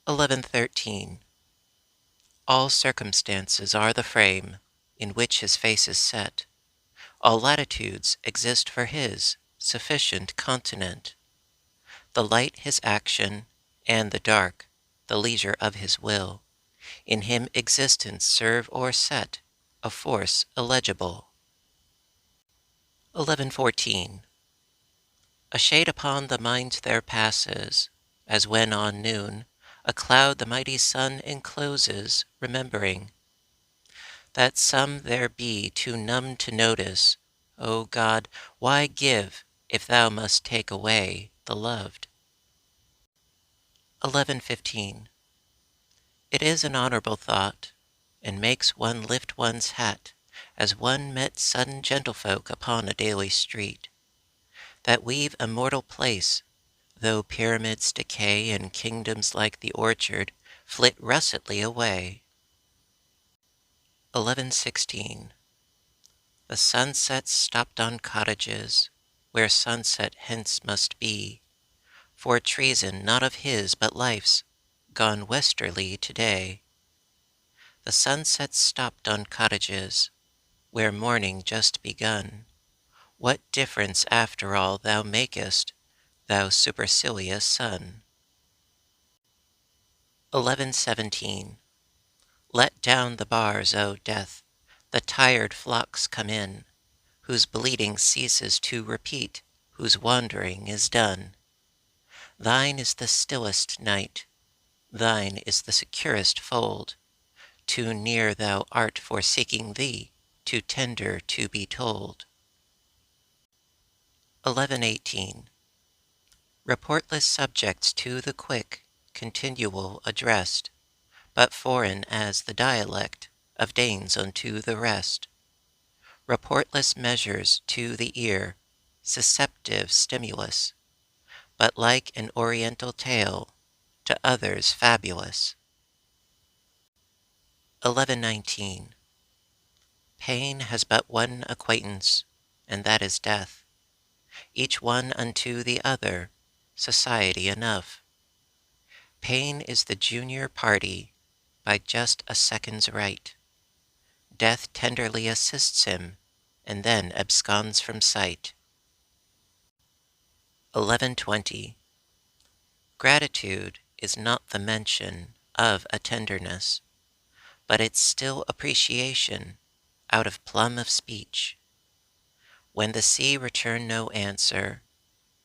1113. All circumstances are the frame in which his face is set. All latitudes exist for his sufficient continent. The light his action, and the dark the leisure of his will. In him existence serve or set, a force illegible. 1114. A shade upon the mind there passes, as when on noon a cloud the mighty sun encloses, remembering that some there be too numb to notice. O God, why give, if thou must take away the loved? 1115. It is an honorable thought, and makes one lift one's hat, as one met sudden gentlefolk upon a daily street, that we've a mortal place, though pyramids decay and kingdoms like the orchard flit russetly away. 1116. The sunset stopped on cottages, where sunset hence must be, for treason not of his but life's, gone westerly today. The sunset stopped on cottages, where morning just begun. What difference after all thou makest, thou supercilious sun? 1117. Let down the bars, O death, the tired flocks come in, whose bleeding ceases to repeat, whose wandering is done. Thine is the stillest night, thine is the securest fold. Too near thou art for seeking thee, too tender to be told. 1118. Reportless subjects to the quick, continual addressed, but foreign as the dialect of Danes unto the rest. Reportless measures to the ear, susceptive stimulus, but like an oriental tale, to others fabulous. 1119. Pain has but one acquaintance, and that is death. Each one unto the other, society enough. Pain is the junior party, by just a second's right. Death tenderly assists him, and then absconds from sight. 1120. Gratitude is not the mention of a tenderness, but its still appreciation out of plumb of speech. When the sea return no answer,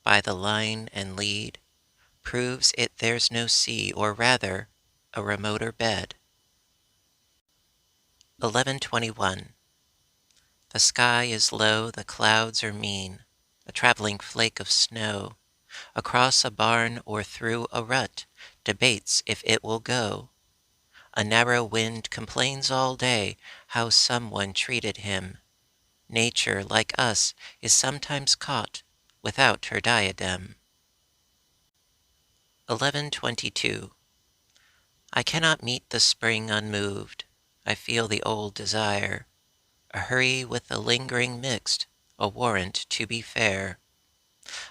by the line and lead, proves it there's no sea, or rather, a remoter bed. 1121. The sky is low, the clouds are mean, a traveling flake of snow, across a barn or through a rut, debates if it will go. A narrow wind complains all day how someone treated him. Nature, like us, is sometimes caught without her diadem. 1122. I cannot meet the spring unmoved. I feel the old desire, a hurry with the lingering mixed, a warrant to be fair,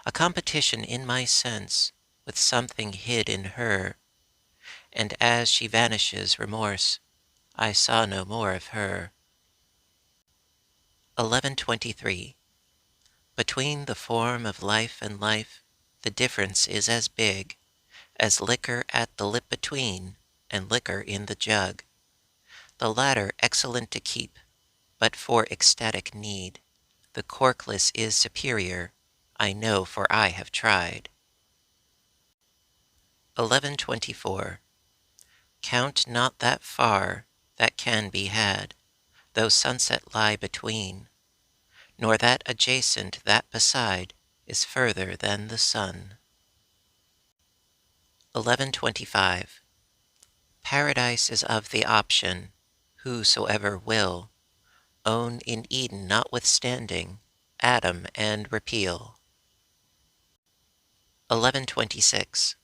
a competition in my sense with something hid in her, and as she vanishes remorse, I saw no more of her. 1123. Between the form of life and life, the difference is as big as liquor at the lip between, and liquor in the jug. The latter excellent to keep, but for ecstatic need. The corkless is superior, I know, for I have tried. 1124. Count not that far that can be had, though sunset lie between, nor that adjacent that beside is further than the sun. 1125. Paradise is of the option, whosoever will own in Eden notwithstanding Adam and repeal. 1126.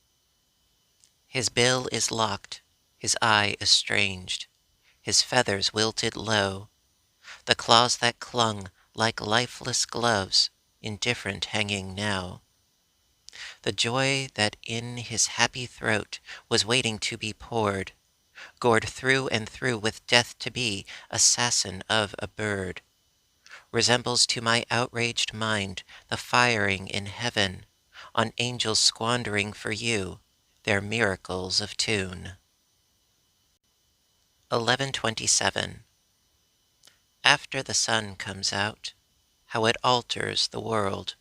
His bill is locked, his eye estranged, his feathers wilted low, the claws that clung like lifeless gloves, indifferent hanging now. The joy that in his happy throat was waiting to be poured, gored through and through with death to be assassin of a bird, resembles to my outraged mind the firing in heaven on angels squandering for you their miracles of tune. 1127. After the sun comes out, how it alters the world.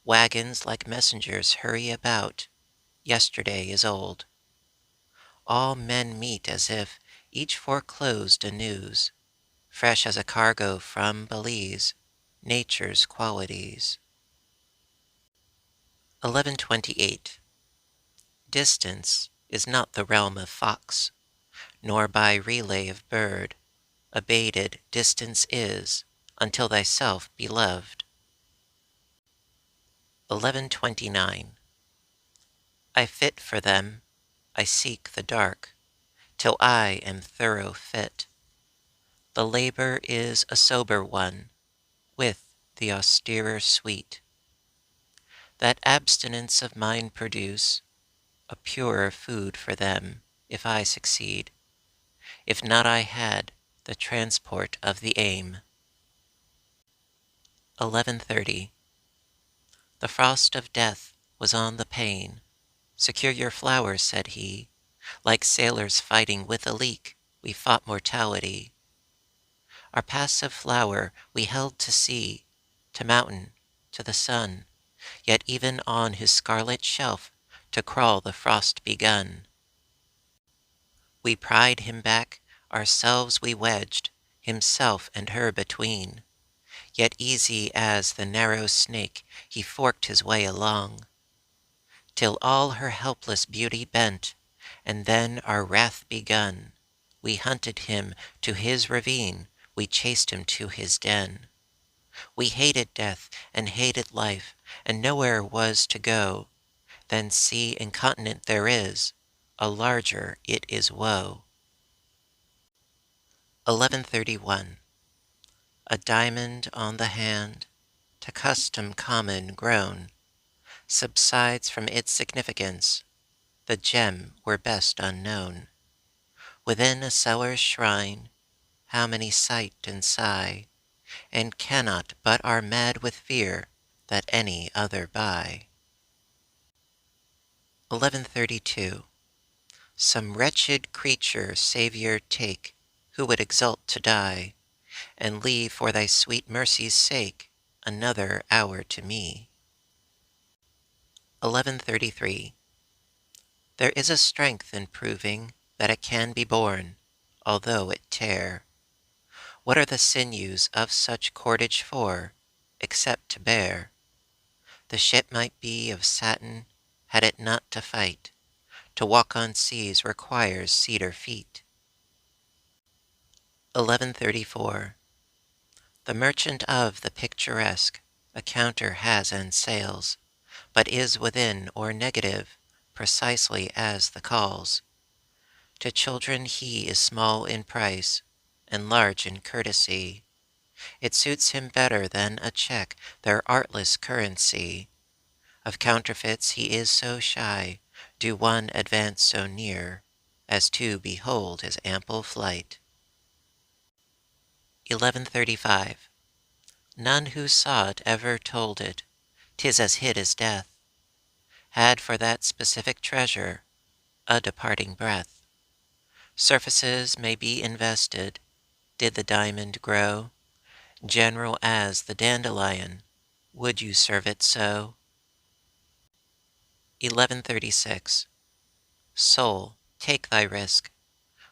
Wagons like messengers hurry about. Yesterday is old. All men meet as if each foreclosed a news, fresh as a cargo from Belize, nature's qualities. 1128. Distance is not the realm of fox, nor by relay of bird. Abated distance is, until thyself be loved. 1129. I fit for them, I seek the dark, till I am thorough fit. The labor is a sober one, with the austerer sweet. That abstinence of mine produce a purer food for them, if I succeed. If not, I had the transport of the aim. 1130. The frost of death was on the pane. Secure your flowers, said he. Like sailors fighting with a leak, we fought mortality. Our passive flower we held to sea, to mountain, to the sun, yet even on his scarlet shelf to crawl the frost begun. We pried him back, ourselves we wedged, himself and her between. Yet easy as the narrow snake he forked his way along, till all her helpless beauty bent, and then our wrath begun. We hunted him to his ravine, we chased him to his den. We hated death and hated life, and nowhere was to go. Then sea and continent there is, a larger it is woe. 1131. A diamond on the hand, to custom common grown, subsides from its significance, the gem were best unknown. Within a seller's shrine, how many sight and sigh, and cannot but are mad with fear that any other buy. 1132. Some wretched creature, Saviour, take, who would exult to die, and leave for thy sweet mercy's sake another hour to me. 1133. There is a strength in proving that it can be borne, although it tear. What are the sinews of such cordage for, except to bear? The ship might be of satin, had it not to fight. To walk on seas requires cedar feet. 1134. The merchant of the picturesque a counter has and sails, but is within or negative, precisely as the calls. To children he is small in price, and large in courtesy. It suits him better than a check, their artless currency. Of counterfeits he is so shy, do one advance so near, as to behold his ample flight. 1135. None who saw it ever told it, 'tis as hid as death, had for that specific treasure a departing breath. Surfaces may be invested, did the diamond grow, general as the dandelion, would you serve it so? 1136. Soul, take thy risk,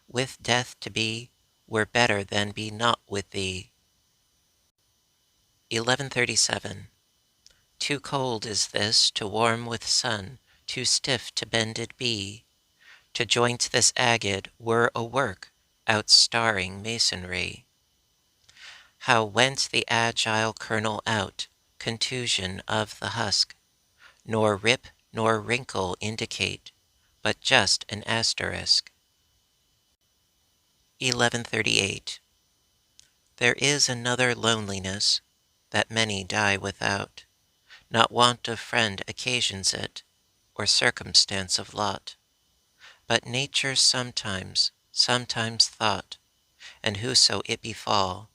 with death to be were better than be not with thee. 1137. Too cold is this to warm with sun, too stiff to bend it be. To joint this agate were a work outstarring masonry. How went the agile kernel out, contusion of the husk, nor rip nor wrinkle indicate, but just an asterisk. 1138. There is another loneliness that many die without. Not want of friend occasions it, or circumstance of lot, but nature sometimes thought, and whoso it befall,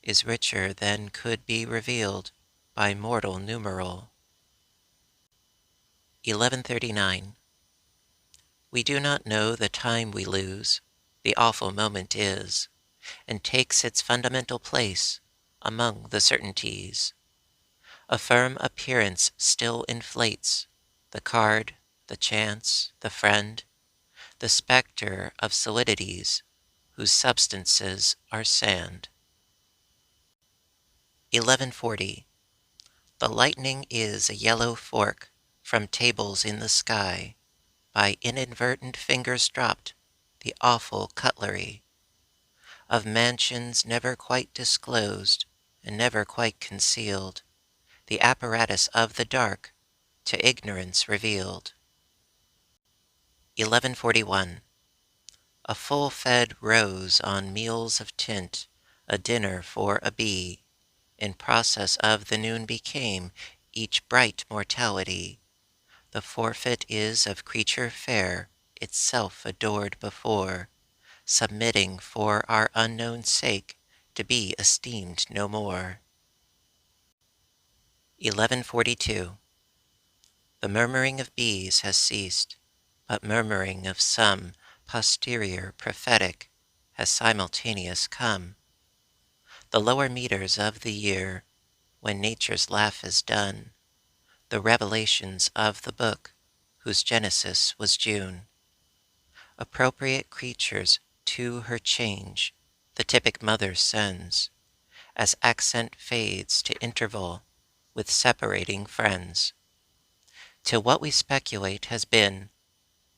is richer than could be revealed by mortal numeral. 1139. We do not know the time we lose, the awful moment is, and takes its fundamental place among the certainties. A firm appearance still inflates the card, the chance, the friend, the spectre of solidities whose substances are sand. 1140. The lightning is a yellow fork from tables in the sky, by inadvertent fingers dropped, the awful cutlery of mansions never quite disclosed and never quite concealed, the apparatus of the dark to ignorance revealed. 1141. A full-fed rose on meals of tint, a dinner for a bee, in process of the noon became each bright mortality. The forfeit is of creature fair, itself adored before, submitting for our unknown sake to be esteemed no more. 1142. The murmuring of bees has ceased, but murmuring of some posterior prophetic has simultaneous come. The lower meters of the year, when nature's laugh is done, the revelations of the book whose genesis was June, appropriate creatures to her change the typic mother sends, as accent fades to interval with separating friends, till what we speculate has been,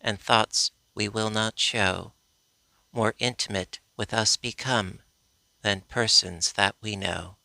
and thoughts we will not show, more intimate with us become than persons that we know.